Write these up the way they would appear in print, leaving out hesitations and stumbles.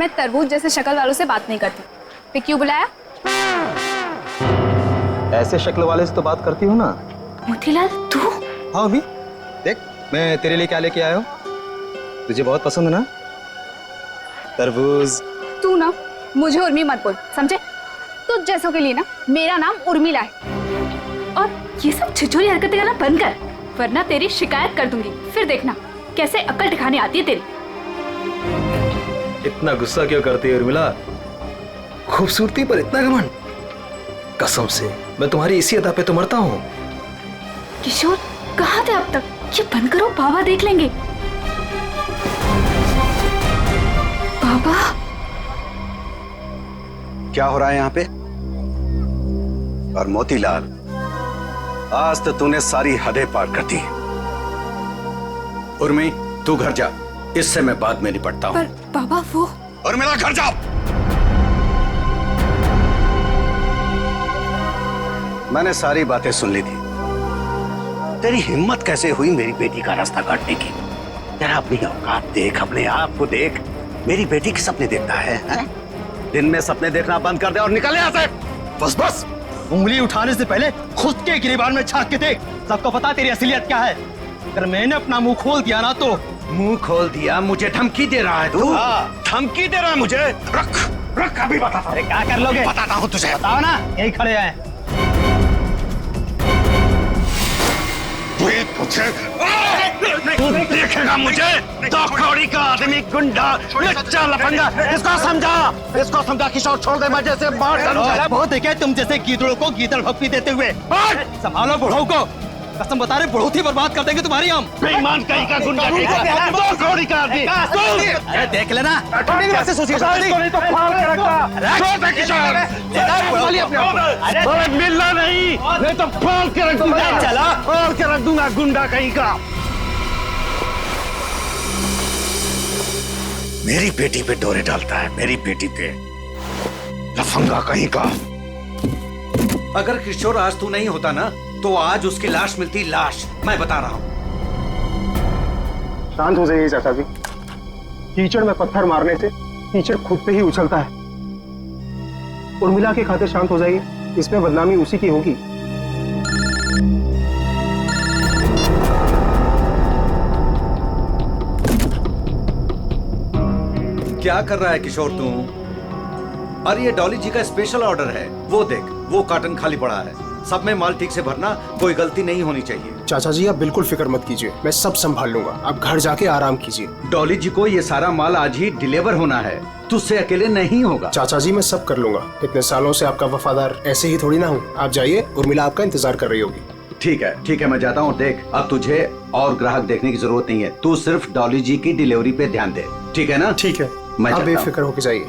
मैं तरबूज जैसे शक्ल वालों से बात नहीं करती। फिर क्यों बुलाया? ऐसे शक्ल वाले से तो बात करती हूँ ना। मोतीलाल तू? हाँ अभी देख मैं तेरे लिए क्या लेके आया हूँ। तुझे बहुत पसंद है ना तरबूज। तू ना मुझे उर्मी मत बोल, समझे? तुझ जैसों के लिए ना मेरा नाम उर्मिला है। और ये सब छिछोरी हरकतें करना बंद कर, वरना तेरी शिकायत कर दूंगी। फिर देखना कैसे अक्ल ठिकाने आती है तेरी। इतना गुस्सा क्यों करती है उर्मिला? खूबसूरती पर इतना घमंड? कसम से मैं तुम्हारी इसी अदा पे तो मरता हूँ। किशोर कहाँ थे अब तक? ये बंद करो, बाबा देख लेंगे। बाबा क्या हो रहा है यहाँ पे? और मोतीलाल, आज तो तूने सारी हदें पार कर दी। उर्मी तू घर जा, इससे मैं बाद में निपटता हूँ। पर बाबा वो। उर्मिला घर जा। मैंने सारी बातें सुन ली थी। तेरी हिम्मत कैसे हुई मेरी बेटी का रास्ता काटने की? तेरा अपनी औकात देख, अपने आप को देख। मेरी बेटी के सपने देखता है? दिन में सपने देखना बंद कर दे और निकल यहाँ से। बस बस, उंगली उठाने से पहले खुद के गिरेबान में झांक के देख। सबको पता तेरी असलियत क्या है। अगर मैंने अपना मुंह खोल दिया ना तो। मुंह खोल दिया? मुझे धमकी दे रहा है तू? हाँ। धमकी दे रहा है मुझे? रख रख, अभी बताता हूँ। क्या कर लोगे? बताता हूँ तुझे। बताओ ना, यही खड़े हैं। तू देखेगा मुझे। दो कौड़ी का आदमी, गुंडा, लच्चा, लफंगा। इसको समझा किशोर, छोड़ दे, मैं जैसे मार डालूंगा। बहुत देखे तुम जैसे गीदड़ों को गीदड़ भक्ति देते हुए। संभालो बुढ़ऊ को, कसम बता रहे बहुत ही बर्बाद कर देंगे तुम्हारी हम। बेईमान कहीं का, गुंडा कहीं का, दो कौड़ी का आदमी। अरे देख लेना। कैसे सोचिए? मिलना नहीं तो फाड़ के रख दूंगा। चला फाड़ के रख दूंगा, गुंडा कहीं का। मेरी बेटी पे डोरे डालता है, मेरी बेटी पे। लफंगा कहीं का। अगर किशोर आज तू नहीं होता ना तो आज उसकी लाश मिलती, लाश। मैं बता रहा हूं। शांत हो जाइए चाचा जी। कीचड़ में पत्थर मारने से कीचड़ खुद पे ही उछलता है। उर्मिला की खातिर शांत हो जाइए, इसमें बदनामी उसी की होगी। क्या कर रहा है किशोर तू? और ये डॉली जी का स्पेशल ऑर्डर है। वो देख, वो कार्टन खाली पड़ा है। सब में माल ठीक से भरना, कोई गलती नहीं होनी चाहिए। चाचा जी आप बिल्कुल फिक्र मत कीजिए, मैं सब संभाल लूंगा। आप घर जाके आराम कीजिए। डॉली जी को ये सारा माल आज ही डिलीवर होना है, तुझसे अकेले नहीं होगा। चाचा जी मैं सब कर लूंगा। इतने सालों से आपका वफादार ऐसे ही थोड़ी ना हूँ। आप जाइए, उर्मिला आपका इंतजार कर रही होगी। ठीक है, मैं जाता हूँ। देख, अब तुझे और ग्राहक देखने की जरूरत नहीं है। तू सिर्फ डॉली जी की डिलीवरी पे ध्यान दे, ठीक है ना? ठीक है, मैं आप जाता हूं। बेफिक्र होके जाइए।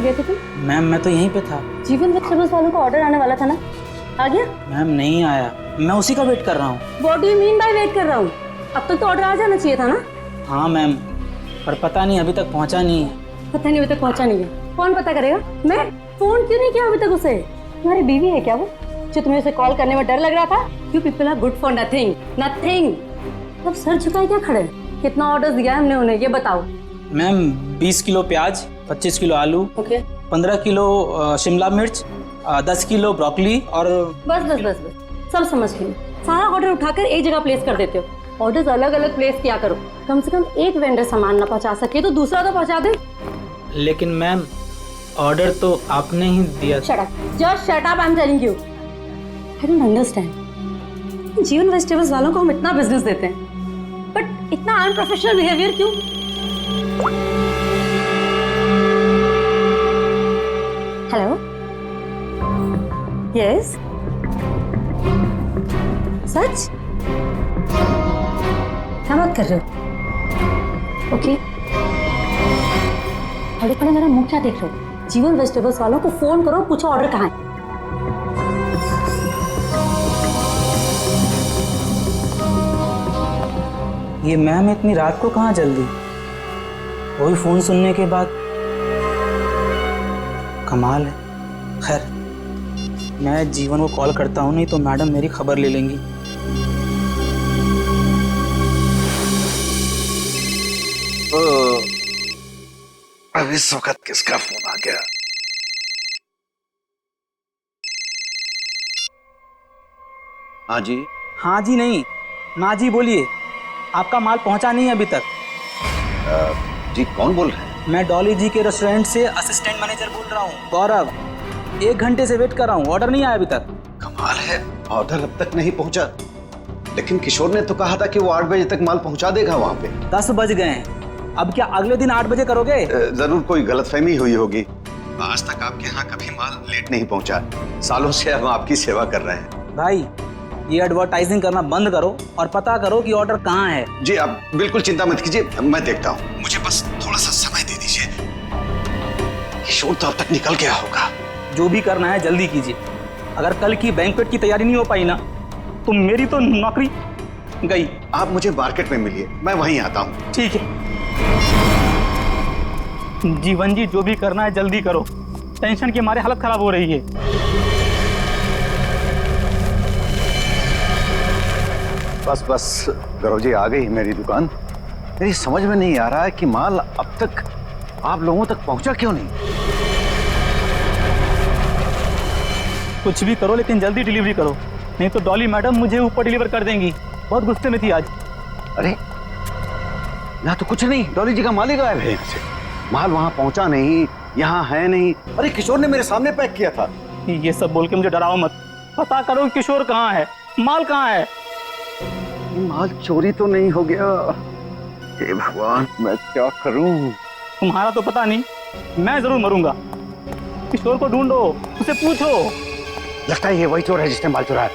गए थे तुम? मैम मैं तो यहीं पे था। जीवन वेजिटेबल्स वालों का ऑर्डर आने वाला था ना, आ गया? मैम नहीं आया, मैं उसी का वेट कर रहा हूँ। What do you mean by wait कर रहा हूँ? अब तक तो ऑर्डर आ जाना चाहिए था ना? हाँ मैम, पर पता नहीं अभी तक पहुँचा नहीं है। पता नहीं अभी तक पहुँचा नहीं है। कौन पता करेगा? मैं फोन क्यों नहीं किया अभी तक उसे? तुम्हारी बीवी है क्या वो, जो तुम्हें उसे कॉल करने में डर लग रहा था? You people are good for nothing, nothing। अब सर झुकाए क्या खड़े? कितना ऑर्डर दिया है हमने उन्हें, ये बताओ। मैम 20 किलो प्याज, 25 किलो आलू, ओके 15 किलो शिमला मिर्च, 10 किलो ब्रोकली और बस सब समझ गई। सारा ऑर्डर उठाकर एक जगह प्लेस कर देते हो। ऑर्डर्स अलग अलग प्लेस किया करो। कम से कम एक वेंडर सामान ना पहुंचा सके तो दूसरा तो पहुंचा दे। लेकिन मैम ऑर्डर तो आपने ही दिया। Shut up, just shut up, I am telling you. I don't understand. जीवन वेजिटेबल्स वालों को हम इतना बिजनेस देते हैं, बट इतना अनप्रोफेशनल बिहेवियर क्यों? हेलो, यस, सच? क्या बात कर रहे हो? ओके, खड़े खड़े मेरा मुंह क्या देख रहे हो? जीवन वेजिटेबल्स वालों को फोन करो, पूछो ऑर्डर कहाँ है। ये मैम इतनी रात को कहाँ जल्दी? वही फोन सुनने के बाद कमाल है। खैर, मैं जीवन को कॉल करता हूँ, नहीं तो मैडम मेरी खबर ले लेंगी। अब इस वक्त किसका फोन आ गया? हाँ जी। हाँ जी नहीं, ना जी बोलिए। आपका माल पहुंचा नहीं है अभी तक। जी कौन बोल रहे हैं? मैं डॉली जी के रेस्टोरेंट से असिस्टेंट मैनेजर बोल रहा हूँ, गौरव। 1 घंटे से वेट कर रहा हूँ, ऑर्डर नहीं आया अभी तक। कमाल है, ऑर्डर अब तक नहीं पहुंचा। लेकिन किशोर ने तो कहा था कि वो 8 बजे तक माल पहुंचा देगा वहां पे। 10 बज गए हैं, अब क्या अगले दिन 8 बजे करोगे? जरूर कोई गलतफहमी हुई होगी। आज तक आपके यहाँ कभी माल लेट नहीं पहुंचा। सालों से हम आपकी सेवा कर रहे हैं। भाई, ये एडवर्टाइजिंग करना बंद करो और पता करो कि ऑर्डर कहाँ है। जी आप बिल्कुल चिंता मत कीजिए, मैं देखता हूँ। मुझे बस थोड़ा सा समय दे दीजिए। किशोर तो अब तक निकल गया होगा। जो भी करना है जल्दी कीजिए। अगर कल की बैंक्वेट की तैयारी नहीं हो पाई ना, तो मेरी तो नौकरी गई। आप मुझे मार्केट में मिलिए, मैं वहीं आता हूँ। ठीक है जीवन जी, जो भी करना है जल्दी करो। टेंशन के मारे हालत खराब हो रही है। बस बस गौरव जी, आ गई मेरी दुकान। मेरी समझ में नहीं आ रहा है कि माल अब तक आप लोगों तक पहुंचा क्यों नहीं। कुछ भी करो लेकिन जल्दी डिलीवरी करो, नहीं तो डॉली मैडम मुझे ऊपर डिलीवर कर देंगी। बहुत गुस्से में थी आज। अरे यहाँ तो कुछ नहीं, डॉली जी का माल ही गायब है यहाँ से। माल वहां पहुंचा नहीं, यहाँ है नहीं। अरे किशोर ने मेरे सामने पैक किया था। ये सब बोल के मुझे डराओ मत। पता करो किशोर कहाँ है, माल कहाँ है। माल चोरी तो नहीं हो गया? हे भगवान, मैं क्या करूं? तुम्हारा तो पता नहीं, मैं जरूर मरूंगा। किशोर को ढूंढो, उसे पूछो। लगता है ये वही चोर है जिसने माल चुराया।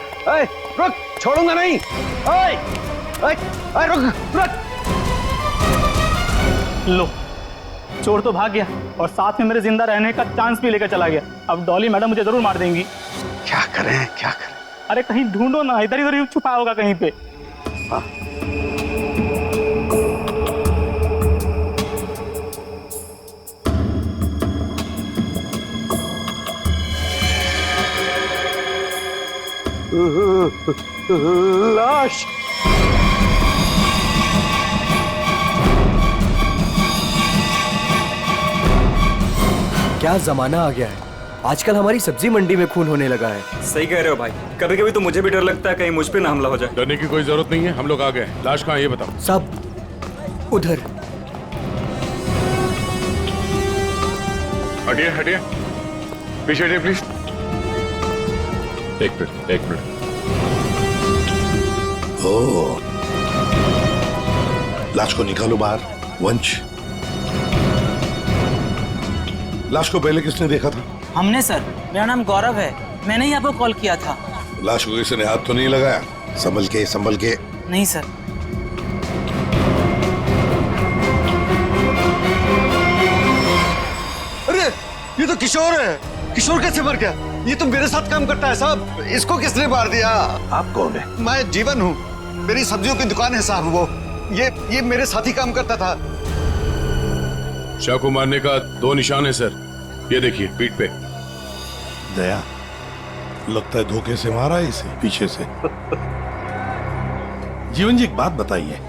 रुक, छोड़ूंगा नहीं। रुक रुक। लो, चोर तो भाग गया और साथ में मेरे जिंदा रहने का चांस भी लेकर चला गया। अब डॉली मैडम मुझे जरूर मार देंगी। क्या करें क्या करें? अरे कहीं ढूंढो ना, इधर इधर ही छुपा होगा कहीं पे। हाँ। लाश। क्या जमाना आ गया है, आजकल हमारी सब्जी मंडी में खून होने लगा है। सही कह रहे हो भाई, कभी कभी तो मुझे भी डर लगता है कहीं मुझ पे ना हमला हो जाए। डरने की कोई जरूरत नहीं है, हम लोग आ गए। लाश कहाँ है ये बताओ। सब उधर। हटिए हटिए, पीछे हटिए प्लीज। एक मिनट। ओह, लाश को निकालो बाहर। वंश, लाश को पहले किसने देखा था? हमने सर, मेरा नाम गौरव है, मैंने ही आपको कॉल किया था। लाश को किसी ने हाथ तो नहीं लगाया? संभल के। नहीं सर। अरे ये तो किशोर है। किशोर कैसे मर गया? ये तो मेरे साथ काम करता है साहब। इसको किसने मार दिया? आप कौन है? मैं जीवन हूँ, मेरी सब्जियों की दुकान है साहब। वो ये मेरे साथ ही काम करता था। शाह को मारने का 2 निशान है सर, ये देखिए पीठ पे। दया, लगता है धोखे से मारा है इसे पीछे से। जीवन जी एक बात बताइए,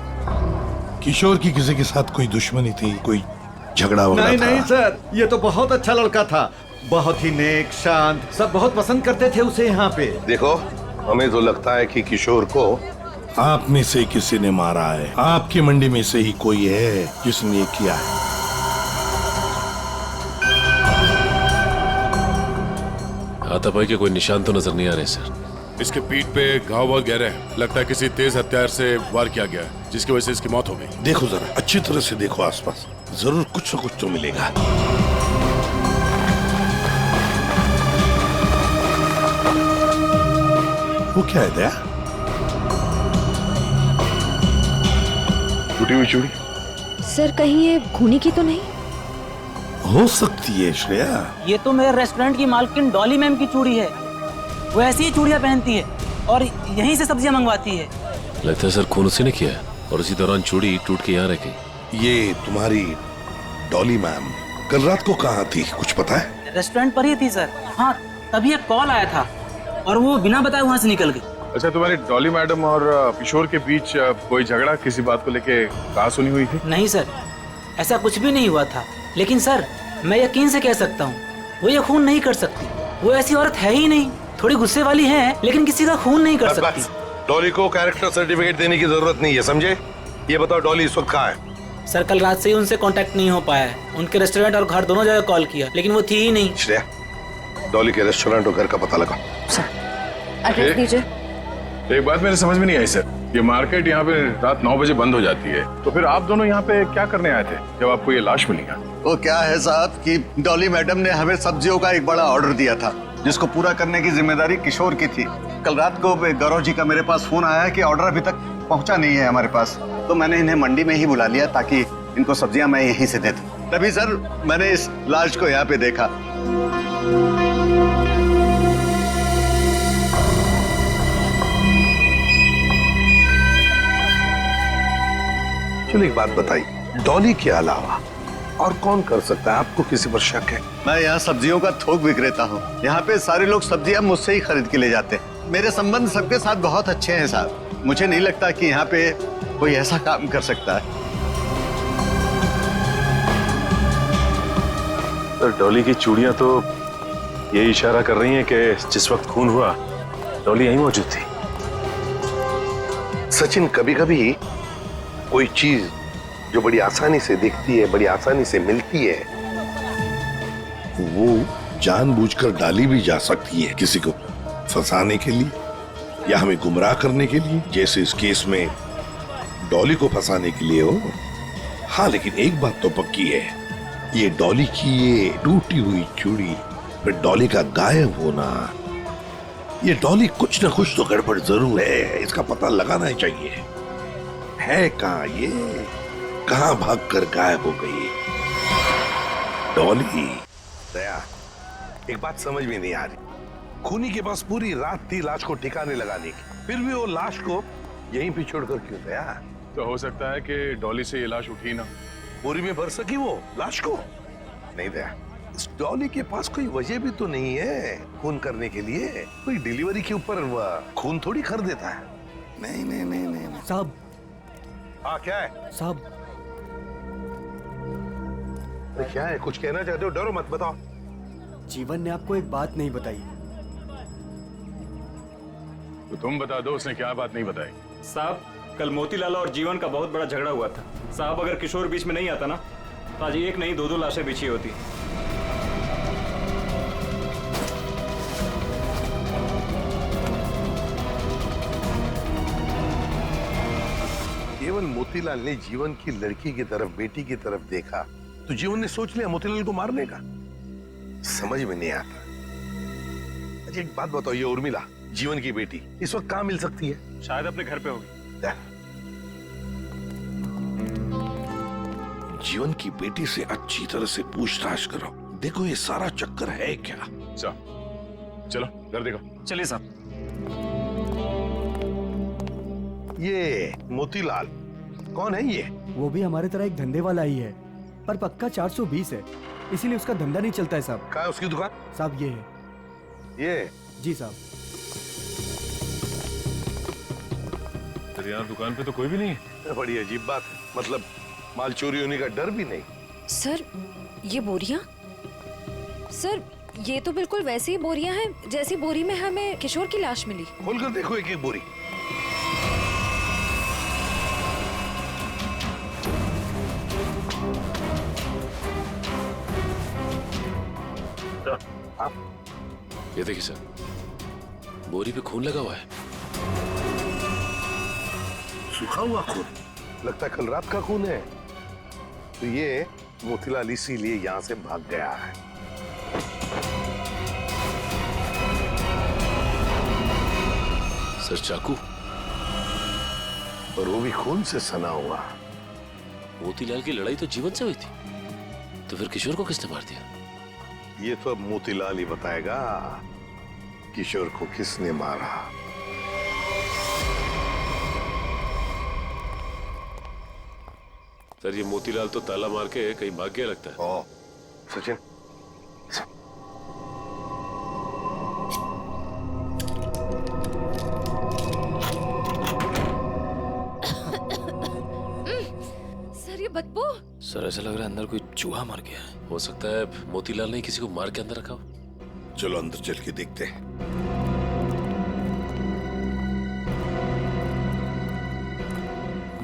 किशोर की किसी के साथ कोई दुश्मनी थी, कोई झगड़ा वगैरह था? नहीं सर, ये तो बहुत अच्छा लड़का था, बहुत ही नेक, शांत, सब बहुत पसंद करते थे उसे यहाँ पे। देखो, हमें तो लगता है कि किशोर को आप में से किसी ने मारा है। आपकी मंडी में से ही कोई है जिसने ये किया है। हाथापाई के कोई निशान तो नजर नहीं आ रहे सर। इसके पीठ पे घाव बहुत गहरे हैं, लगता है किसी तेज हथियार से वार किया गया है, जिसकी वजह से इसकी मौत हो गई। देखो जरा, अच्छी तरह से देखो आसपास, जरूर कुछ न कुछ तो मिलेगा। वो क्या है दया? टूटी हुई चूड़ी। सर कहीं ये खूनी की तो नहीं? हो सकती है श्रेया। ये तो मेरे रेस्टोरेंट की मालकिन डॉली मैम की चूड़ी है। वो ऐसी ही चूड़ियां पहनती है और यहीं से सब्जियां मंगवाती है। लगता है सर खून उसी ने किया है और उसी दौरान चूड़ी टूट के यहाँ रह गई। ये तुम्हारी डॉली मैम कल रात को कहाँ थी, कुछ पता है? रेस्टोरेंट पर ही थी सर। हाँ, तभी एक कॉल आया था और वो बिना बताए वहाँ से निकल गई। अच्छा, तुम्हारी डॉली मैडम और किशोर के बीच कोई झगड़ा किसी बात को लेके कहाँ सुनी हुई थी? नहीं सर, ऐसा कुछ भी नहीं हुआ था। लेकिन सर, मैं यकीन से कह सकता हूँ वो ये खून नहीं कर सकती। वो ऐसी औरत है ही नहीं। थोड़ी गुस्से वाली है लेकिन किसी का खून नहीं कर सकती। डॉली को कैरेक्टर सर्टिफिकेट देने की जरूरत नहीं है, समझे? ये बताओ डॉली इस वक्त कहाँ है? सर, कल रात से ही उनसे कांटेक्ट नहीं हो पाया है। उनके रेस्टोरेंट और घर दोनों जगह कॉल किया लेकिन वो थी ही नहीं। श्रेया, डॉली के रेस्टोरेंट और घर का पता लगा। एड्रेस दीजिए। एक बात मेरे समझ में नहीं आई सर, ये मार्केट यहाँ पे रात 9 बजे बंद हो जाती है, तो फिर आप दोनों यहाँ पे क्या करने आए थे जब आपको ये लाश मिली? वो क्या है साहब कि डॉली मैडम ने हमें सब्जियों का एक बड़ा ऑर्डर दिया था जिसको पूरा करने की जिम्मेदारी किशोर की थी। कल रात को गौरव जी का मेरे पास फोन आया कि ऑर्डर अभी तक पहुंचा नहीं है हमारे पास, तो मैंने इन्हें मंडी में ही बुला लिया ताकि इनको सब्जियां मैं यहीं से दे दूं। तभी सर मैंने इस लाश को यहाँ पे देखा। चलो एक बात बताइए, डॉली के अलावा और कौन कर सकता है? आपको किसी पर शक है? मैं यहाँ सब्जियों का थोक विक्रेता हूँ। यहाँ पे सारे लोग सब्जियां मुझसे ही खरीद के ले जाते हैं। मेरे संबंध सबके साथ बहुत अच्छे हैं साहब। मुझे नहीं लगता कि यहाँ पे कोई ऐसा काम कर सकता है। तो डॉली की चूड़ियां तो यही इशारा कर रही हैं कि जिस वक्त खून हुआ डॉली यहीं मौजूद थी। सचिन, कभी कभी कोई चीज जो बड़ी आसानी से दिखती है, बड़ी आसानी से मिलती है, वो जानबूझकर डाली भी जा सकती है किसी को फंसाने के लिए या हमें गुमराह करने के लिए, जैसे इस केस में डॉली को फंसाने के लिए हो। हाँ, लेकिन एक बात तो पक्की है, ये डॉली की ये टूटी हुई चूड़ी, फिर डॉली का गायब होना, ये डॉली कुछ ना कुछ तो गड़बड़ जरूर है। इसका पता लगाना ही चाहिए। है कहाँ ये? कहाँ भागकर गायब हो गई डॉली? दया, एक बात समझ में नहीं आ रही, खूनी के पास पूरी रात थी लाश को ठिकाने लगाने की, फिर भी वो लाश को यहीं पे छोड़कर क्यों गया? तो हो सकता है कि डॉली से ये लाश उठी ना, बोरी में भर सकी वो लाश को। नहीं दया, इस डॉली के पास कोई वजह भी तो नहीं है खून करने के लिए। कोई डिलीवरी के ऊपर खून थोड़ी कर देता है। नहीं नहीं नहीं नहीं साहब। हाँ, क्या है साहब? क्या है? कुछ कहना चाहते हो? डरो मत, बताओ। जीवन ने आपको एक बात नहीं बताई। तो तुम बता दो उसने क्या बात नहीं बताई। साहब, कल मोतीलाल और जीवन का बहुत बड़ा झगड़ा हुआ था। साहब, अगर किशोर बीच में नहीं आता ना तो आज एक नहीं दो लाशें बिछी होती। केवल मोतीलाल ने जीवन की लड़की की तरफ, बेटी की तरफ देखा तो जीवन ने सोच लिया मोतीलाल को मारने का। समझ में नहीं आता। अच्छा एक बात बताओ, ये उर्मिला जीवन की बेटी इस वक्त कहाँ मिल सकती है? शायद अपने घर पे होगी। जीवन की बेटी से अच्छी तरह से पूछताछ करो, देखो ये सारा चक्कर है क्या। चलो घर देखो। चलिए साहब। ये मोतीलाल कौन है? ये वो भी हमारे तरह एक धंधे वाला ही है, पर पक्का 420 है, इसीलिए उसका धंधा नहीं चलता है साहब। कहाँ है उसकी दुकान? साहब ये है। ये? जी साहब। तेरे यहाँ दुकान पे तो कोई भी नहीं है। बड़ी अजीब बात है, मतलब माल चोरी होने का डर भी नहीं। सर, ये बोरियां? सर, ये तो बिल्कुल वैसी ही बोरियां हैं जैसी बोरी में हमें किशोर की लाश मिली। खोलकर देखो एक एक बोरी। ये देखिए सर, बोरी पे खून लगा हुआ है। सूखा हुआ खून? लगता है कल रात का खून है। तो ये मोतीलाल इसीलिए यहाँ से भाग गया है। सर चाकू? और वो भी खून से सना हुआ। मोतीलाल की लड़ाई तो जीवन से हुई थी, तो फिर किशोर को किसने मार दिया? ये तो अब मोतीलाल ही बताएगा किशोर को किसने मारा। सर, ये मोतीलाल तो ताला मार के कहीं भाग गया लगता है। सचिन, बदबू। सर ऐसा लग रहा है अंदर कोई चूहा मर गया है। हो सकता है मोतीलाल ने किसी को मार के अंदर रखा हो। चलो अंदर चल के देखते हैं।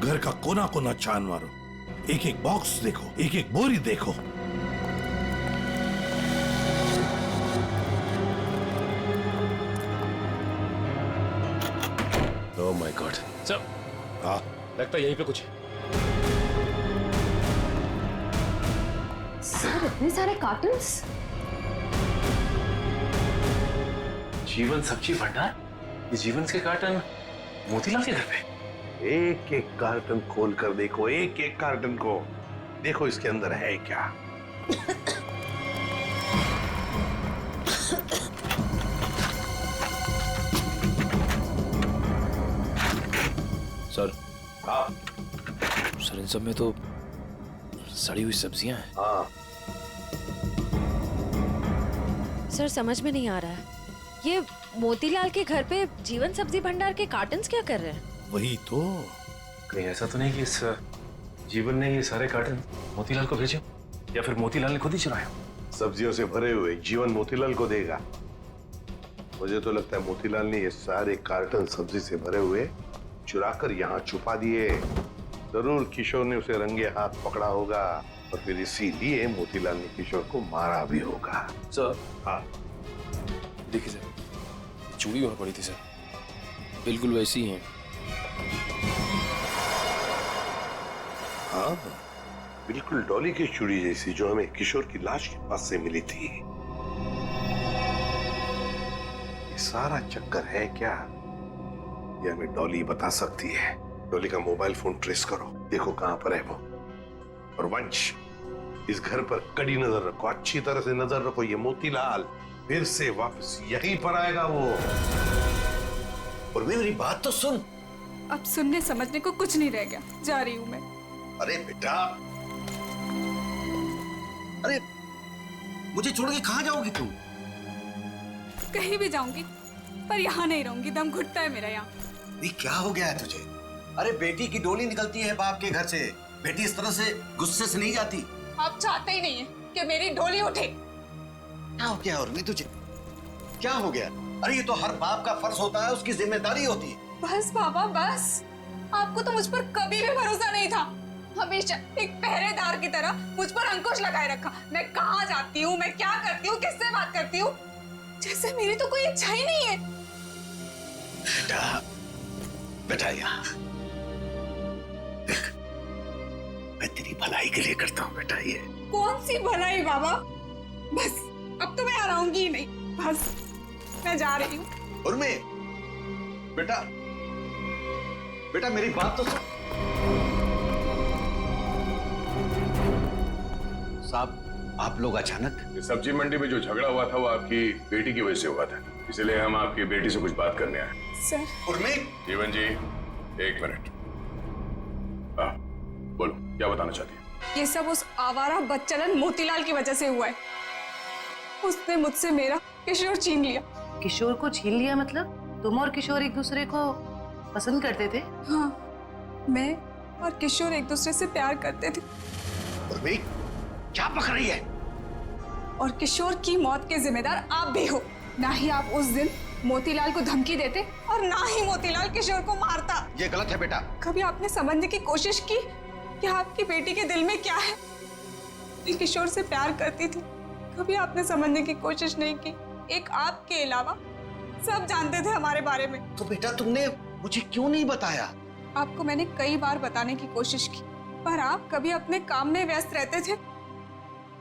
घर का कोना कोना छान मारो, एक एक बॉक्स देखो, एक एक बोरी देखो। Oh my God. सर हाँ लगता है यहीं पे कुछ है। सर इतने सारे कार्टन्स। जीवन सब्जी भंडार, ये जीवन के कार्टन मोतीलाल के घर पे। एक एक कार्टन खोल कर देखो, एक एक कार्टन को देखो, इसके अंदर है क्या। सर हाँ सर इन सब में तो सड़ी हुई सब्जियां हैं। हाँ सर समझ में नहीं आ रहा है, ये मोतीलाल के घर पे जीवन सब्जी भंडार के कार्टन्स क्या कर रहे हैं? वही तो। कहीं ऐसा तो नहीं कि इस जीवन ने ये सारे कार्टन मोतीलाल को भेजे, या फिर मोतीलाल ने खुद ही चुराया? सब्जियों से भरे हुए जीवन मोतीलाल को देगा। मुझे तो लगता है मोतीलाल ने ये सारे कार्टन सब्जी से भरे हुए चुराकर यहाँ छुपा दिए। जरूर किशोर ने उसे रंगे हाथ पकड़ा होगा और फिर इसीलिए मोतीलाल ने किशोर को मारा भी होगा। सर हाँ देखिए सर, चूड़ी वहां पड़ी थी सर, बिल्कुल वैसी ही है। हाँ बिल्कुल डॉली की चूड़ी जैसी जो हमें किशोर की लाश के पास से मिली थी। ये सारा चक्कर है क्या, ये हमें डॉली बता सकती है। डॉली का मोबाइल फोन ट्रेस करो, देखो कहां पर है वो। और वंश, इस घर पर कड़ी नजर रखो, अच्छी तरह से नजर रखो। ये मोतीलाल फिर से वापस यहीं पर आएगा वो। और मेरी बात तो सुन। अब सुनने समझने को कुछ नहीं रह गया, जा रही हूँ मैं। अरे बेटा, अरे मुझे छोड़ के कहां जाओगी तुम? कहीं भी जाऊंगी पर यहाँ नहीं रहूंगी, दम घुटता है मेरा यहाँ। ये क्या हो गया है तुझे? अरे बेटी की डोली निकलती है बाप के घर से, बेटी इस तरह से गुस्से से नहीं जाती। आप चाहते ही नहीं है कि मेरी डोली उठे। क्या हो गया उर्मी तुझे? क्या हो गया? अरे ये तो हर बाप का फर्ज होता है, उसकी जिम्मेदारी होती है। बस बाबा बस, आपको तो मुझ पर कभी भी भरोसा नहीं था। हमेशा एक पहरेदार की तरह मुझ पर अंकुश लगाए रखा। मैं कहाँ जाती हूँ, मैं क्या करती हूँ, किससे बात करती हूँ, जैसे मेरी तो कोई इच्छा ही नहीं है। बेटा बेटा यहाँ देख, मैं तेरी भलाई के लिए करता हूँ बेटा। ये कौन सी भलाई बाबा, बस अब तो मैं आऊंगी ही नहीं, बस मैं जा रही हूँ। उर्मी बेटा, बेटा मेरी बात तो सुन। साहब आप लोग अचानक? ये सब्जी मंडी में जो झगड़ा हुआ था वो आपकी बेटी की वजह से हुआ था, इसलिए हम आपकी बेटी से कुछ बात करने आए। सर। उर्मी। जीवन जी एक मिनट, बोलो क्या बताना चाहती है? ये सब उस आवारा बच्चलन मोतीलाल की वजह से हुआ है। उसने मुझसे मेरा किशोर छीन लिया। किशोर को छीन लिया मतलब तुम और किशोर एक दूसरे को पसंद करते थे? हाँ, मैं और किशोर एक दूसरे से प्यार करते थे। उर्मी क्या पक रही है? और किशोर की मौत के जिम्मेदार आप भी हो। ना ही आप उस दिन मोतीलाल को धमकी देते और ना ही मोतीलाल किशोर को मारता। ये गलत है बेटा। कभी आपने समझने की कोशिश की कि आपकी बेटी के दिल में क्या है? मैं किशोर से प्यार करती थी, कभी आपने समझने की कोशिश नहीं की। एक आपके अलावा सब जानते थे हमारे बारे में। तो बेटा तुमने मुझे क्यों नहीं बताया? आपको मैंने कई बार बताने की कोशिश की, पर आप कभी अपने काम में व्यस्त रहते थे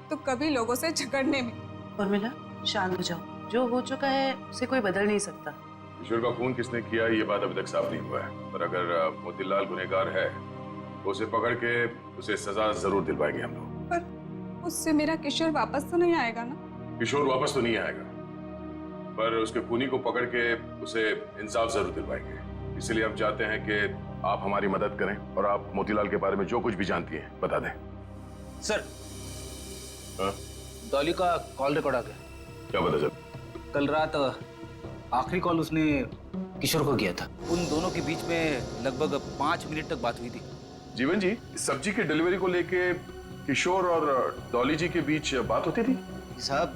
तो कभी लोगों से झगड़ने में। उर्मिला शांत हो जाओ, जो हो चुका है उसे कोई बदल नहीं सकता। किशोर का खून किसने किया ये बात अभी तक साफ नहीं हुआ है, पर अगर मोतीलाल गुनहगार है तो उसे पकड़ के उसे सजा जरूर दिलवाएंगे हम लोग। पर उससे मेरा किशोर वापस तो नहीं आएगा ना? किशोर वापस तो नहीं आएगा, पर उसके खूनी को पकड़ के उसे इंसाफ जरूर दिलवाएंगे। इसलिए हम चाहते हैं कि आप हमारी मदद करें और आप मोतीलाल के बारे में जो कुछ भी जानती हैं बता दें। सर हाँ? डॉली का कॉल रिकॉर्ड आ गया। क्या पता चल? कल रात आखिरी कॉल उसने किशोर को किया था। उन दोनों के बीच में लगभग 5 मिनट तक बात हुई थी। जीवन जी, सब्जी की डिलीवरी को लेके किशोर और डॉली जी के बीच बात होती थी? साहब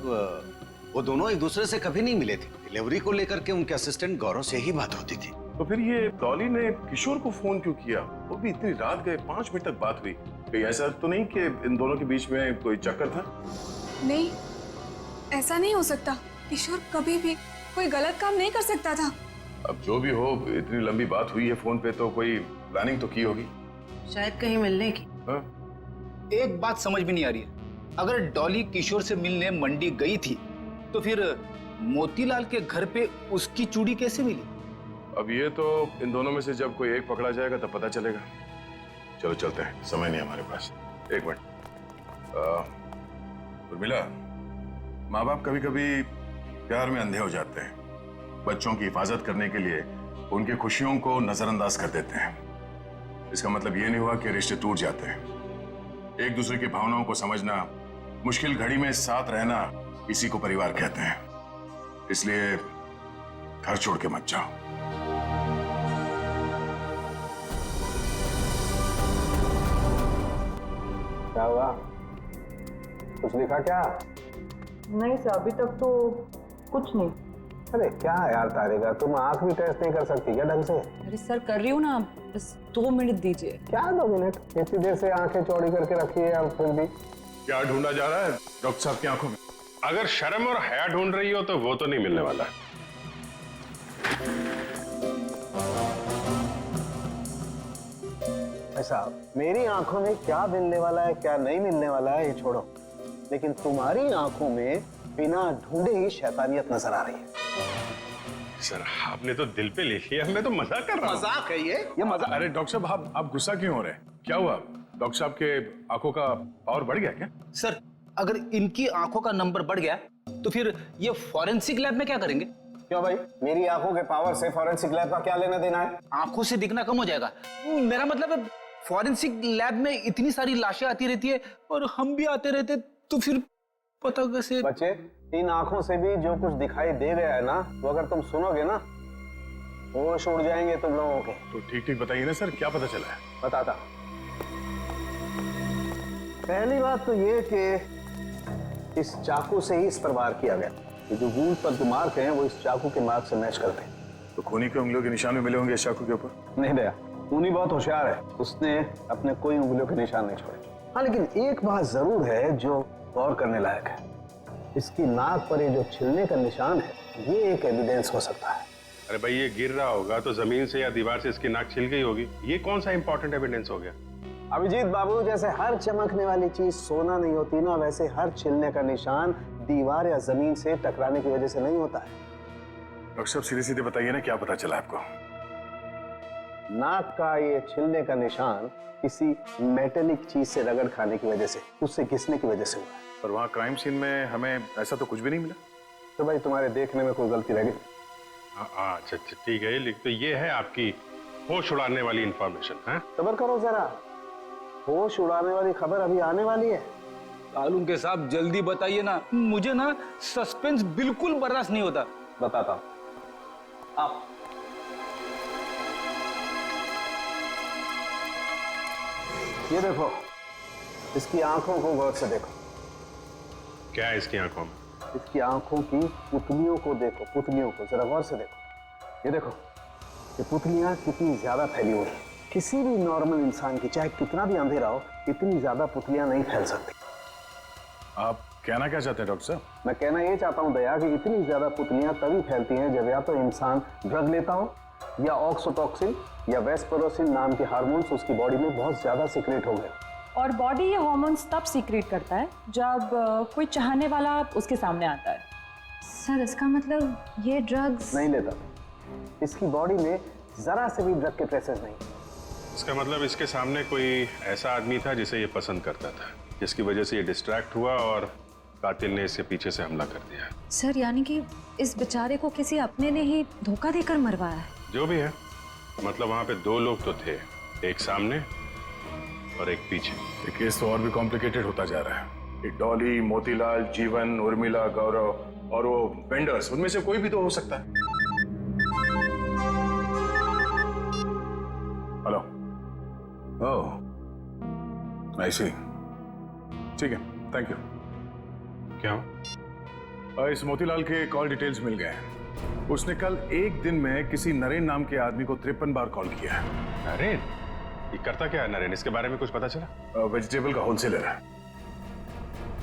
वो दोनों एक दूसरे से कभी नहीं मिले थे। डिलीवरी को लेकर के उनके असिस्टेंट गौरव से ही बात होती थी। तो फिर ये डॉली ने किशोर को फोन क्यों किया? वो भी इतनी रात गए, 5 मिनट तक बात हुई। कहीं ऐसा तो नहीं कि इन दोनों के बीच में कोई चक्कर था? नहीं, ऐसा नहीं हो सकता। किशोर कभी भी कोई गलत काम नहीं कर सकता था। अब जो भी हो, इतनी लंबी बात हुई है फोन पे, तो कोई प्लानिंग तो की होगी शायद कहीं मिलने की। हाँ? एक बात समझ में नहीं आ रही है, अगर डॉली किशोर से मिलने मंडी गई थी तो फिर मोतीलाल के घर पे उसकी चूड़ी कैसे मिली? अब ये तो इन दोनों में से जब कोई एक पकड़ा जाएगा तब पता चलेगा। चलो चलते हैं, समय नहीं हमारे पास। एक मिनट, उर्मिला, माँ बाप कभी कभी प्यार में अंधे हो जाते हैं। बच्चों की हिफाजत करने के लिए उनकी खुशियों को नजरअंदाज कर देते हैं। इसका मतलब ये नहीं हुआ कि रिश्ते टूट जाते हैं। एक दूसरे की भावनाओं को समझना, मुश्किल घड़ी में साथ रहना, इसी को परिवार कहते हैं। इसलिए घर छोड़ के मत जाओ। क्या हुआ? कुछ लिखा क्या? नहीं सर, अभी तक तो कुछ नहीं। अरे क्या यार तारिका, तुम आंख भी टेस्ट नहीं कर सकती क्या ढंग से? अरे सर कर रही हूँ ना, बस 2 मिनट दीजिए। क्या 2 मिनट? इतनी देर से आंखें चौड़ी करके रखी है और फिर भी क्या ढूंढा जा रहा है डॉक्टर साहब की आंखों में? अगर शर्म और हया ढूंढ रही हो तो वो तो नहीं मिलने वाला। ऐसा मेरी आंखों में क्या मिलने वाला है क्या नहीं मिलने वाला है ये छोड़ो, लेकिन तुम्हारी आंखों में बिना ढूंढे ही शैतानियत नजर आ रही है। सर आपने तो दिल पे ले लिया, मैं तो मजाक कर रहा हूं। मजाक है ये मजाक। अरे डॉक्टर साहब, आप गुस्सा क्यों हो रहे हैं? क्या हुआ? डॉक्टर साहब के आंखों का पावर बढ़ गया क्या? सर अगर इनकी आंखों का नंबर बढ़ गया तो फिर ये फॉरेंसिक लैब में क्या करेंगे? क्यों भाई, मेरी आंखों के पावर से फॉरेंसिक लैब का क्या लेना देना है? आंखों से दिखना कम हो जाएगा। मेरा मतलब फॉरेंसिक लैब में इतनी सारी लाशें आती रहती है और हम भी आते रहते, तो फिर पता कैसे? बच्चे, इन आंखों से भी जो कुछ दिखाई दे गया है ना, वो अगर तुम सुनोगे ना, होश उड़ जाएंगे तुम लोगों के। तो ठीक ठीक बताइए ना सर, क्या पता चला है? बताता। पहली बात तो ये कि इस चाकू से ही इस पर वार किया गया। ये जो वूंड पर जो मार्क हैं वो इस चाकू के मार्क से मैच करते हैं। तो खूनी के उंगलियों के निशान भी मिले होंगे इस चाकू के ऊपर? नहीं दया, खूनी बहुत होशियार है, उसने अपने कोई उंगलियों के निशान नहीं छोड़े। हाँ, लेकिन एक बात जरूर है जो गौर करने लायक है। इसकी नाक पर ये जो छिलने का निशान है, ये एक एविडेंस हो सकता है। अरे भाई, ये गिर रहा होगा तो जमीन से या दीवार से इसकी नाक छिल गई होगी। ये कौन सा इंपॉर्टेंट एविडेंस हो गया? अभिजीत बाबू, जैसे हर चमकने वाली चीज सोना नहीं होती ना, वैसे हर छिलने का निशान दीवार या जमीन से टकराने की वजह से नहीं होता है। डॉक्टर साहब सीधे सीधे बताइए ना, क्या पता चला आपको? नाक का ये छिलने का निशान किसी मेटेलिक चीज से रगड़ खाने की वजह से, उससे घिसने की वजह से हुआ है। पर वहाँ क्राइम सीन में हमें ऐसा तो कुछ भी नहीं मिला। तो भाई तुम्हारे देखने में कोई गलती रह गई? अच्छा ठीक है, लिख तो ये है आपकी होश उड़ाने वाली इंफॉर्मेशन है। सब्र करो जरा, होश उड़ाने वाली खबर अभी आने वाली है। तालुम के साहब जल्दी बताइए ना, मुझे ना सस्पेंस बिल्कुल बर्दाश्त नहीं होता। बताता हूं, आप ये देखो, इसकी आंखों को गौर से देखो। क्या है इसकी आंखों में? इसकी आंखों की पुतलियों को देखो, पुतलियों को जरा गौर से देखो। ये देखो, ये पुतलियां कितनी ज्यादा फैली हुई हैं। किसी भी नॉर्मल इंसान की, चाहे कितना भी अंधेरा हो, इतनी ज्यादा पुतलियां नहीं फैल सकती। आप कहना क्या चाहते हैं डॉक्टर साहब? मैं कहना ये चाहता हूं दया कि इतनी ज्यादा पुतलियां तभी फैलती हैं जब या तो इंसान ड्रग लेता हो, या ऑक्सीटोसिन या वेस्परोसिन नाम के हार्मोन्स उसकी बॉडी में बहुत ज्यादा सीक्रेट हो गए। और बॉडी ये हार्मोन्स तब सीक्रेट करता है जब कोई चाहने वाला उसके सामने आता है। सर इसका मतलब ये ड्रग्स नहीं लेता, इसकी बॉडी में जरा से भी ड्रग के ट्रेसेस नहीं। इसका मतलब इसके सामने कोई ऐसा आदमी था जिसे ये पसंद करता था, जिसकी वजह से ये डिस्ट्रैक्ट हुआ और कातिल ने इसके पीछे से हमला कर दिया। सर यानी कि इस बेचारे को किसी अपने ने ही धोखा देकर मरवाया है। जो भी है, मतलब वहां पे 2 लोग तो थे, एक सामने और एक पीछे। ये केस तो और भी कॉम्प्लिकेटेड होता जा रहा है। ये डॉली, मोतीलाल, जीवन, उर्मिला, गौरव और वो वेंडर्स, उनमें से कोई भी तो हो सकता है। हेलो, ओह ऐसे ही। ठीक है, थैंक यू। क्या? इस मोतीलाल के कॉल डिटेल्स मिल गए हैं। उसने कल एक दिन में किसी नरेन नाम के आदमी को 53 बार कॉल किया है। नरेन? ये करता क्या है नरेन? इसके बारे में कुछ पता चला? वेजिटेबल का होलसेलर है।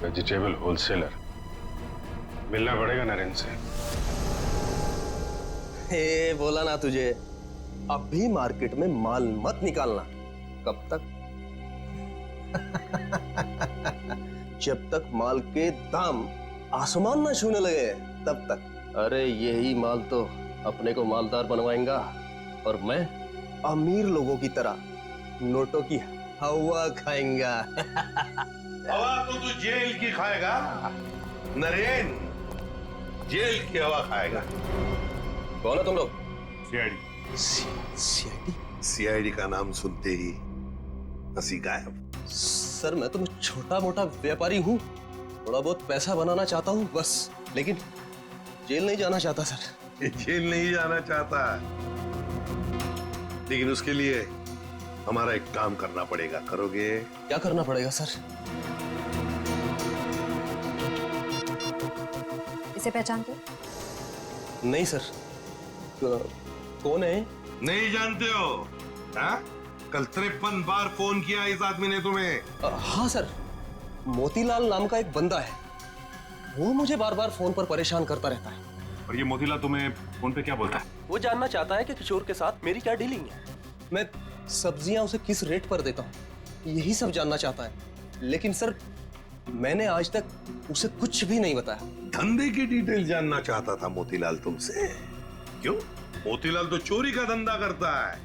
Vegetable wholesaler? मिलना पड़ेगा नरेन से। हे, बोला ना तुझे, अब भी मार्केट में माल मत निकालना। कब तक? जब तक माल के दाम आसमान ना छूने लगे तब तक। अरे यही माल तो अपने को मालदार बनवाएगा और मैं अमीर लोगों की तरह नोटों की हवा खाएंगा। हवा तो तू जेल की खाएगा नरेन, जेल की हवा खाएगा। कौन है तुम लोग? सीआईडी। सीआईडी? सीआईडी का नाम सुनते ही हंसी गायब। सर मैं तो छोटा मोटा व्यापारी हूँ, थोड़ा बहुत पैसा बनाना चाहता हूँ बस, लेकिन जेल नहीं जाना चाहता सर। जेल नहीं जाना चाहता, लेकिन उसके लिए हमारा एक काम करना पड़ेगा। करोगे? क्या करना पड़ेगा सर? इसे पहचानते हो? नहीं सर। कौन है? नहीं जानते हो? हाँ? कल 53 बार फोन किया इस आदमी ने तुम्हें। हाँ सर, मोतीलाल नाम का एक बंदा है, वो मुझे बार बार फोन पर परेशान करता रहता है। और ये मोतीलाल तुम्हें फोन पे क्या बोलता है? वो जानना चाहता है कि किशोर के साथ मेरी क्या डीलिंग है, मैं सब्जियां उसे किस रेट पर देता हूँ, यही सब जानना चाहता है। लेकिन सर मैंने आज तक उसे कुछ भी नहीं बताया। धंधे की डिटेल जानना चाहता था मोतीलाल तुमसे। क्यों? मोतीलाल तो चोरी का धंधा करता है,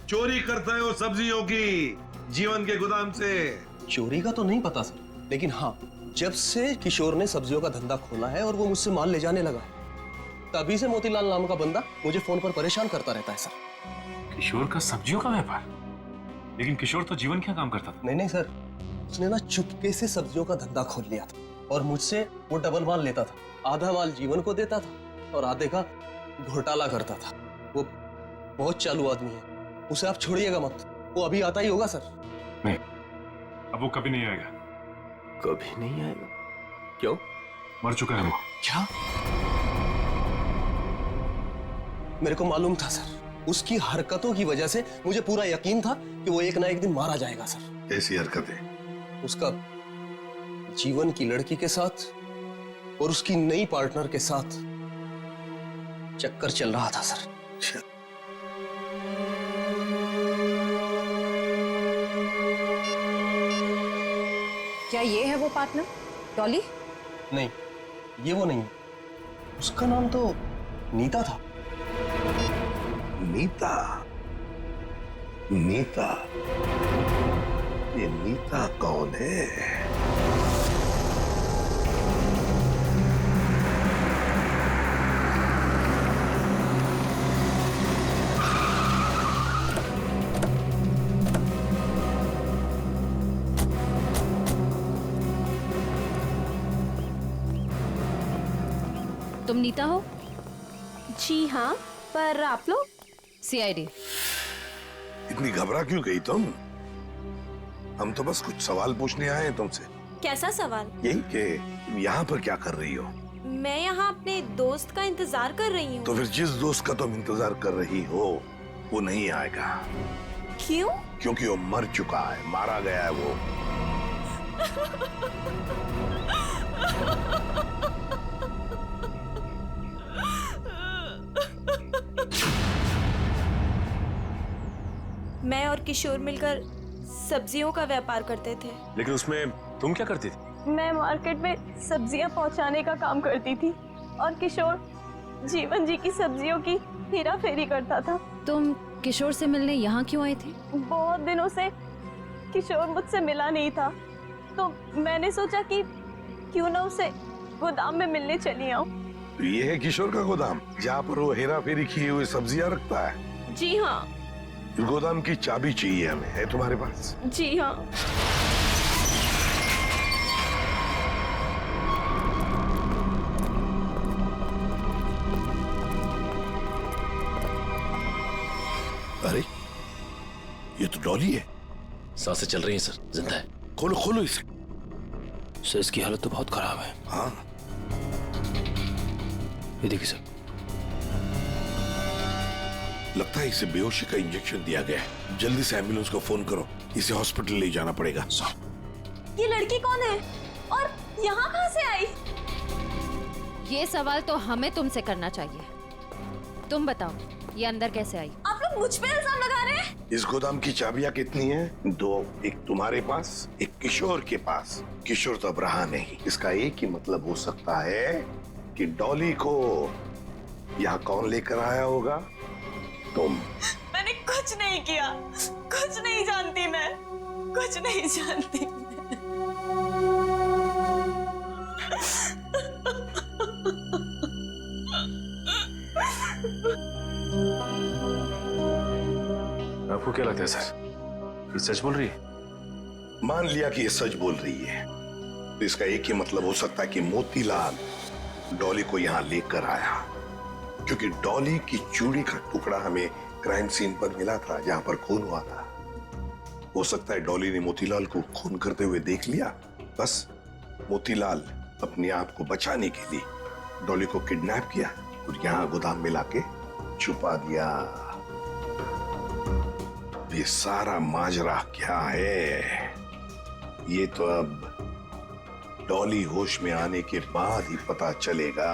चोरी करता है वो सब्जियों की जीवन के गोदाम से। चोरी का तो नहीं पता सर, लेकिन हाँ, जब से किशोर ने सब्जियों का धंधा खोला है और वो मुझसे माल ले जाने लगा, तभी से मोतीलाल नाम का बंदा मुझे फोन पर परेशान करता रहता है सर। किशोर का सब्जियों का व्यापार? लेकिन किशोर तो जीवन क्या काम करता था? नहीं सर, उसने ना चुपके से सब्जियों का धंधा खोल लिया था और मुझसे वो डबल माल लेता था। आधा माल जीवन को देता था और आधे का घोटाला करता था। वो बहुत चालू आदमी है, उसे आप छोड़िएगा मत, वो अभी आता ही होगा सर। नहीं, अब वो कभी नहीं आएगा। कभी नहीं आएगा? क्यों? मर चुका है वो। क्या? मेरे को मालूम था सर, उसकी हरकतों की वजह से मुझे पूरा यकीन था कि वो एक ना एक दिन मारा जाएगा सर। कैसी हरकतें? उसका जीवन की लड़की के साथ और उसकी नई पार्टनर के साथ चक्कर चल रहा था सर। क्या ये है वो पार्टनर, डॉली? नहीं, ये वो नहीं है। उसका नाम तो नीता था। नीता? नीता? ये नीता कौन है? तुम नीता हो? जी हाँ, पर आप लोग? सीआईडी। इतनी घबरा क्यों गई तुम? हम तो बस कुछ सवाल पूछने आए हैं तुमसे। कैसा सवाल? यही कि तुम यहाँ पर क्या कर रही हो? मैं यहाँ अपने दोस्त का इंतजार कर रही हूँ। तो फिर जिस दोस्त का तुम इंतजार कर रही हो वो नहीं आएगा। क्यों? क्योंकि वो मर चुका है, मारा गया है वो। मैं और किशोर मिलकर सब्जियों का व्यापार करते थे। लेकिन उसमें तुम क्या करती थी? मैं मार्केट में सब्जियां पहुंचाने का काम करती थी और किशोर जीवन जी की सब्जियों की हेरा फेरी करता था। तुम किशोर से मिलने यहाँ क्यों आए थे? बहुत दिनों से किशोर मुझसे मिला नहीं था, तो मैंने सोचा कि क्यों ना उसे गोदाम में मिलने चली आऊं। तो ये है किशोर का गोदाम, जहाँ पर वो हेरा फेरी किए हुए सब्जियां रखता है? जी हाँ। इस गोदाम की चाबी चाहिए हमें, है तुम्हारे पास? जी हाँ। अरे ये तो डॉली है। सांसें चल रही हैं सर, जिंदा है। खोलो खोलो इसे। सर इसकी हालत तो बहुत खराब है। हाँ ये देखिए सर, लगता है इसे बेहोशी का इंजेक्शन दिया गया है। जल्दी से एम्बुलेंस को फोन करो, इसे हॉस्पिटल ले जाना पड़ेगा। ये लड़की कौन है और यहाँ कहाँ से आई? ये सवाल तो हमें तुमसे करना चाहिए। तुम बताओ, ये अंदर कैसे आई? आप लोग मुझ पे इल्जाम लगा रहे हैं? इस गोदाम की चाबियां कितनी हैं? 2, एक तुम्हारे पास, एक किशोर के पास। किशोर तो अब रहा नहीं। इसका एक ही मतलब हो सकता है कि डॉली को यहाँ कौन लेकर आया होगा? तुम। मैंने कुछ नहीं किया, कुछ नहीं जानती मैं, कुछ नहीं जानती। आपको क्या लगता है सर, ये सच बोल रही है? मान लिया कि ये सच बोल रही है, तो इसका एक ही मतलब हो सकता है कि मोतीलाल डॉली को यहाँ लेकर आया, क्योंकि डॉली की चूड़ी का टुकड़ा हमें क्राइम सीन पर मिला था, जहां पर खून हुआ था। हो सकता है डॉली ने मोतीलाल को खून करते हुए देख लिया। बस मोतीलाल अपने आप को बचाने के लिए डॉली को किडनैप किया और यहाँ गोदाम में लाके छुपा दिया। ये सारा माजरा क्या है, ये तो अब डॉली होश में आने के बाद ही पता चलेगा।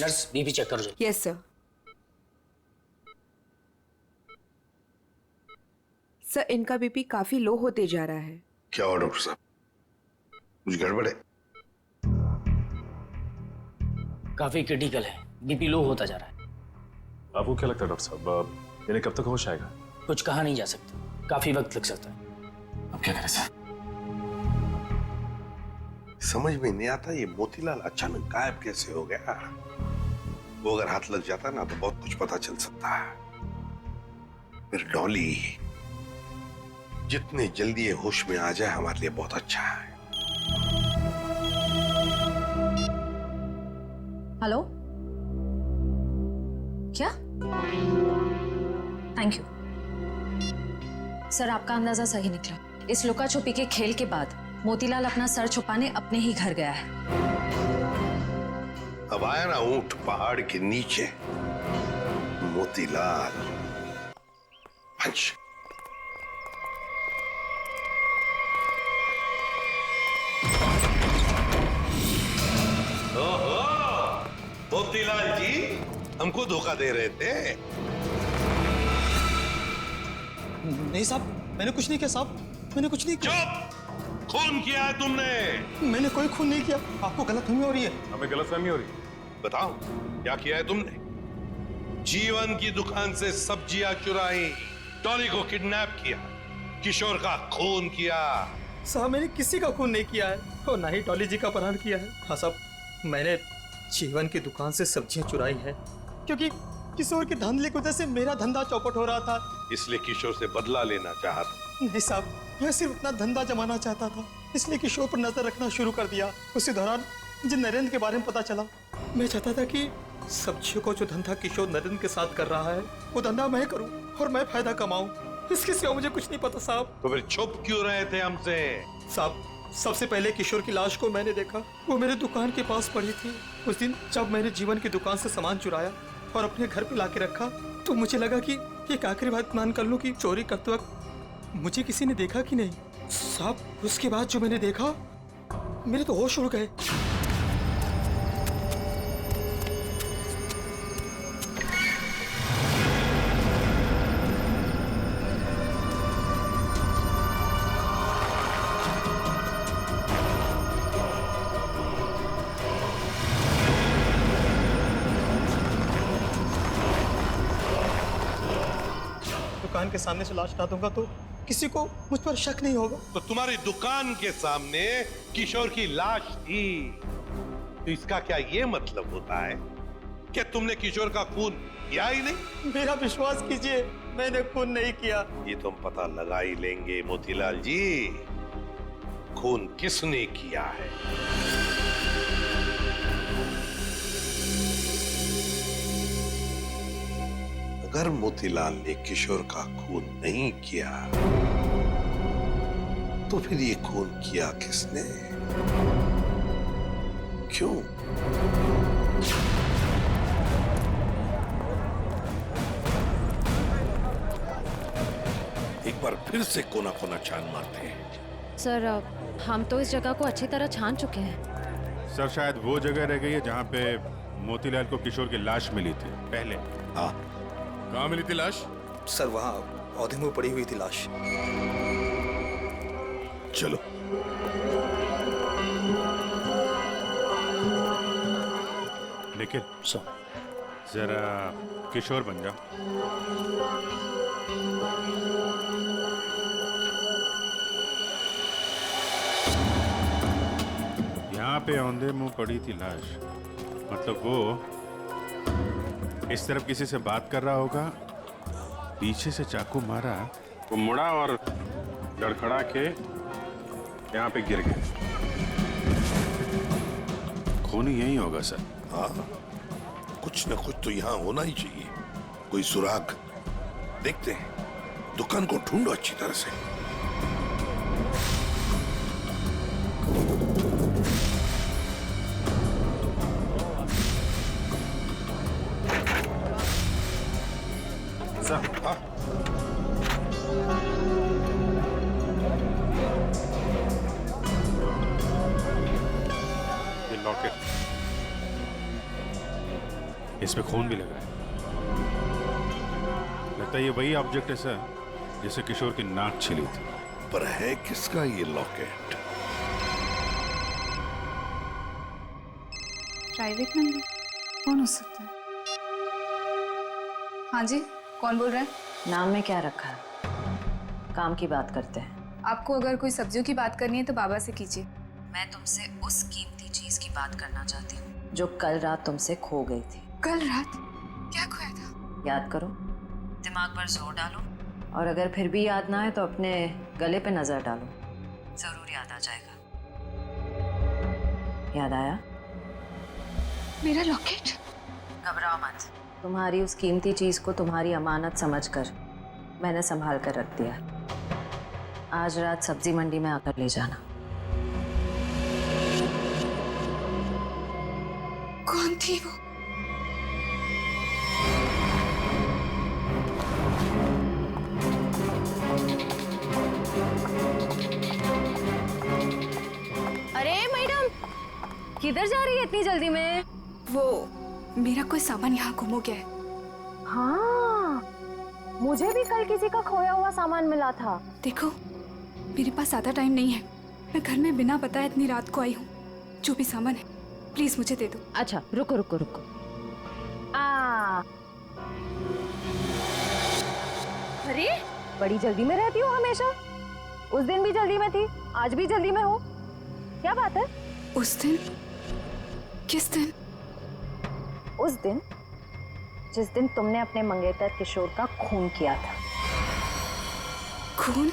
नर्स बीपी चेक कर दो। Yes sir. सर इनका बीपी काफी लो होते जा रहा है। क्या हुआ डॉक्टर साहब, कुछ गड़बड़ है? काफी क्रिटिकल है, बीपी लो होता जा रहा है। आपको क्या लगता है डॉक्टर साहब, इन्हें कब तक होश आएगा? कुछ कहा नहीं जा सकता, काफी वक्त लग सकता है। अब क्या करें सर? समझ में नहीं आता ये मोतीलाल अचानक गायब कैसे हो गया। वो अगर हाथ लग जाता ना तो बहुत कुछ पता चल सकता है। फिर डॉली जितने जल्दी ये होश में आ जाए हमारे लिए बहुत अच्छा है। हेलो, क्या? थैंक यू सर, आपका अंदाजा सही निकला। इस लुका छुपी के खेल के बाद मोतीलाल अपना सर छुपाने अपने ही घर गया है। अब आया ना ऊंट पहाड़ के नीचे, मोतीलाल। पंच। ओहो, मोतीलाल जी हमको धोखा दे रहे थे। नहीं साहब, मैंने कुछ नहीं किया साहब, मैंने कुछ नहीं किया। चुप! खून किया है तुमने। मैंने कोई खून नहीं किया, आपको गलतफहमी हो रही है। हमें गलतफहमी हो रही है। बताओ क्या किया है तुमने? जीवन की दुकान से सब्जियां चुराई, डॉली को किडनैप किया, किशोर का खून किया। साहब मैंने किसी का खून नहीं किया है और ना ही डॉली जी का अपहरण किया है। हाँ साहब, मैंने जीवन की दुकान से सब्जियां चुराई है क्योंकि किशोर के धंधे की वजह से मेरा धंधा चौपट हो रहा था, इसलिए किशोर से बदला लेना चाहता। नहीं साहब, मैं सिर्फ अपना धंधा जमाना चाहता था, इसलिए किशोर पर नजर रखना शुरू कर दिया। उसी दौरान मुझे नरेंद्र के बारे में पता चला। मैं चाहता था कि सब्जियों को जो धंधा किशोर नरेंद्र के साथ कर रहा है वो धंधा मैं करूं और मैं फायदा कमाऊं। इसके सिवा मुझे कुछ नहीं पता साहब। तो फिर छुप क्यों रहे थे हमसे? साहब सबसे पहले किशोर की लाश को मैंने देखा, वो मेरे दुकान के पास पड़ी थी। उस दिन जब मैंने जीवन की दुकान से सामान चुराया और अपने घर पे लाके रखा तो मुझे लगा कि एक आखिरी बात मान कर लूं कि चोरी करते वक्त मुझे किसी ने देखा कि नहीं। साहब उसके बाद जो मैंने देखा मेरे तो होश उड़ गए। दुकान के सामने से लाश हटा दूंगा तो किसी को मुझ पर शक नहीं होगा। तो तुम्हारी दुकान के सामने किशोर की लाश थी, तो इसका क्या ये मतलब होता है कि तुमने किशोर का खून किया ही नहीं? मेरा विश्वास कीजिए, मैंने खून नहीं किया। ये तो हम पता लगा ही लेंगे मोतीलाल जी, खून किसने किया है। अगर मोतीलाल ने किशोर का खून नहीं किया तो फिर ये खून किया किसने? क्यों? एक बार फिर से कोना कोना छान मारते हैं। सर हम तो इस जगह को अच्छी तरह छान चुके हैं। सर शायद वो जगह रह गई है जहाँ पे मोतीलाल को किशोर की लाश मिली थी पहले। हाँ, कहाँ मिली थी लाश? सर वहाँ पौधे में पड़ी हुई थी लाश। चलो। निखिल जरा किशोर बन जा। यहाँ पे औंधे मुंह पड़ी थी लाश, मतलब वो इस तरफ किसी से बात कर रहा होगा, पीछे से चाकू मारा, वो मुड़ा और लड़खड़ा के यहाँ पे गिर गया। खून यही होगा सर। हाँ, कुछ न कुछ तो यहाँ होना ही चाहिए, कोई सुराग। देखते हैं, दुकान को ढूंढो अच्छी तरह से। सर, हाँ? ये लॉकेट, इसमें खून भी लगा है। लगता है ये वही ऑब्जेक्ट है सर जिसे किशोर की नाक छिली थी। पर है किसका ये लॉकेट? प्राइवेट नंबर कौन हो सकता है? हाँ जी, कौन बोल रहे हैं? नाम में क्या रखा है? काम की बात करते हैं। आपको अगर कोई सब्जियों की बात करनी है तो बाबा से कीजिए। मैं तुमसे उस कीमती चीज की बात करना चाहती हूँ जो कल रात तुमसे खो गई थी। कल रात क्या खोया था? याद करो, दिमाग पर जोर डालो, और अगर फिर भी याद ना आए तो अपने गले पे नजर डालो, जरूर याद आ जाएगा। याद आया? मेरा लॉकेट? घबराओ मत, तुम्हारी उस कीमती चीज को तुम्हारी अमानत समझकर मैंने संभाल कर रख दिया। आज रात सब्जी मंडी में आकर ले जाना। कौन थी वो? अरे मैडम, किधर जा रही है इतनी जल्दी में? वो मेरा कोई सामान यहाँ गुम हो गया है। हाँ, मुझे भी कल किसी का खोया हुआ सामान मिला था। देखो, मेरे पास ज्यादा टाइम नहीं है, मैं घर में बिना बताए इतनी रात को आई हूँ। जो भी सामान है प्लीज मुझे दे दो। अच्छा रुको रुको रुको। अरे बड़ी जल्दी में रहती हो हमेशा। उस दिन भी जल्दी में थी, आज भी जल्दी में हो, क्या बात है? उस दिन? किस दिन? उस दिन जिस दिन तुमने अपने मंगेतर किशोर का खून किया था। खून?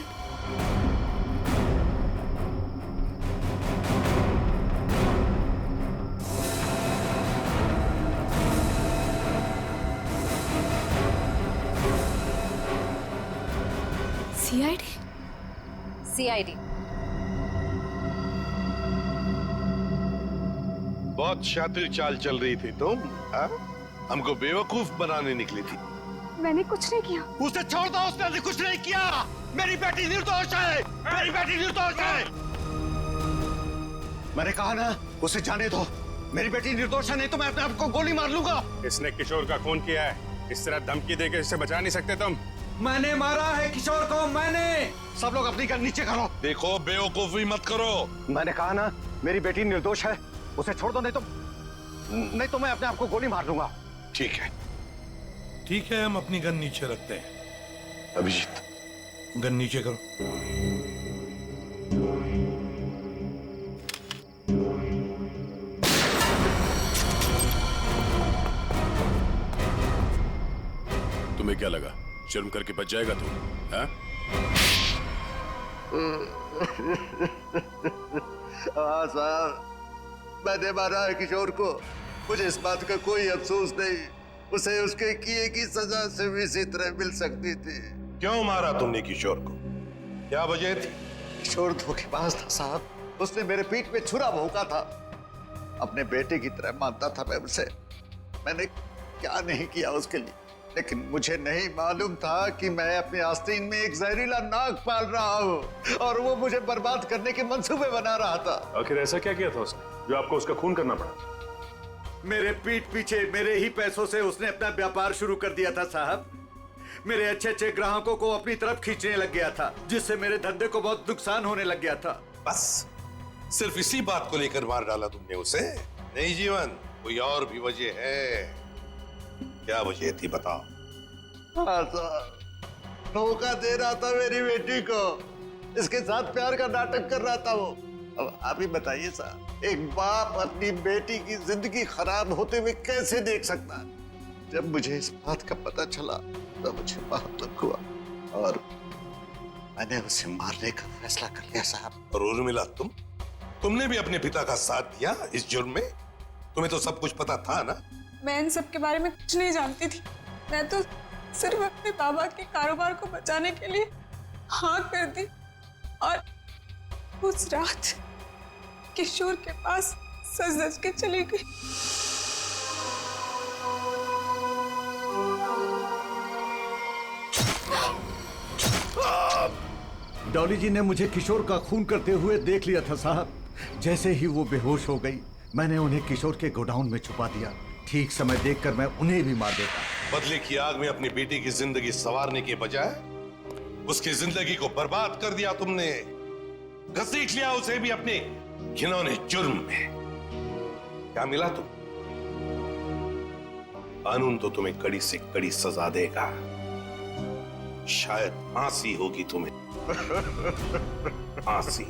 सीआईडी? सीआईडी। बहुत शातिर चाल चल रही थी तुम, हाँ? हमको बेवकूफ बनाने निकली थी। मैंने कुछ नहीं किया। उसे छोड़ दो, उसने कुछ नहीं किया। मेरी बेटी निर्दोष है, मेरी बेटी निर्दोष है। मैंने कहा ना, उसे जाने दो। मेरी बेटी निर्दोष है, नहीं तो मैं अपने आप को गोली मार लूंगा। इसने किशोर का खून किया है, इस तरह धमकी देकर इसे बचा नहीं सकते तुम। मैंने मारा है किशोर को, मैंने। सब लोग अपनी गन नीचे करो। देखो, बेवकूफी मत करो। मैंने कहा ना, मेरी बेटी निर्दोष है, उसे छोड़ दो, नहीं तो मैं अपने आप को गोली मार दूंगा। ठीक है, ठीक है, हम अपनी गन नीचे रखते हैं। अभिजीत, गन नीचे करो। तुम्हें क्या लगा, शर्म करके बच जाएगा तू? हाँ? हाँ साहब, मैंने मारा है किशोर को। मुझे इस बात का कोई अफसोस नहीं। उसे उसके किए की सजा से भी इसी तरह मिल सकती थी। क्यों मारा तुमने किशोर को? क्या वजह थी? किशोर धोखेबाज था साहब। उसने मेरे पीठ पे छुरा भोंका था। अपने बेटे की तरह मानता था मैं उसे। मैंने क्या नहीं किया उसके लिए, लेकिन मुझे नहीं मालूम था कि मैं अपने आस्तीन में एक जहरीला नाग पाल रहा हूँ और वो मुझे बर्बाद करने के मंसूबे बना रहा था। आखिर ऐसा क्या किया था उसने जो आपको उसका खून करना पड़ा? मेरे पीठ पीछे मेरे ही पैसों से उसने अपना व्यापार शुरू कर दिया था साहब। मेरे अच्छे अच्छे ग्राहकों को अपनी तरफ खींचने लग गया था, जिससे मेरे धंधे को बहुत नुकसान होने लग गया था। बस सिर्फ इसी बात को लेकर मार डाला तुमने उसे? नहीं जीवन, कोई और भी वजह है? क्या वजह थी बताओ? हाँ साहब, धोखा दे रहा था मेरी बेटी को। इसके साथ प्यार का नाटक कर रहा था वो। अब आप ही बताइए साहब, एक बाप अपनी बेटी की जिंदगी खराब होते हुए कैसे देख सकता है? जब मुझे इस बात का पता चला तो मुझे बहुत दुख हुआ और मैंने उसे मारने का फैसला कर लिया साहब। और उर्मिला, तुमने भी अपने पिता का साथ दिया इस जुर्म में? तुम्हें तो सब कुछ पता था ना? मैं इन सब के बारे में कुछ नहीं जानती थी। मैं तो सिर्फ अपने बाबा के कारोबार को बचाने के लिए हाँ कर दी और उस रात किशोर के पास सज धज के चली गई। डॉली जी ने मुझे किशोर का खून करते हुए देख लिया था साहब। जैसे ही वो बेहोश हो गई, मैंने उन्हें किशोर के गोडाउन में छुपा दिया। ठीक समय देखकर मैं उन्हें भी मार देता। बदले की आग में अपनी बेटी की जिंदगी संवारने के बजाय उसकी जिंदगी को बर्बाद कर दिया तुमने। घसीट लिया उसे भी अपने घिनौने जुर्म में। क्या मिला तुम? कानून तो तुम्हें कड़ी से कड़ी सजा देगा। शायद फांसी होगी तुम्हें। फांसी।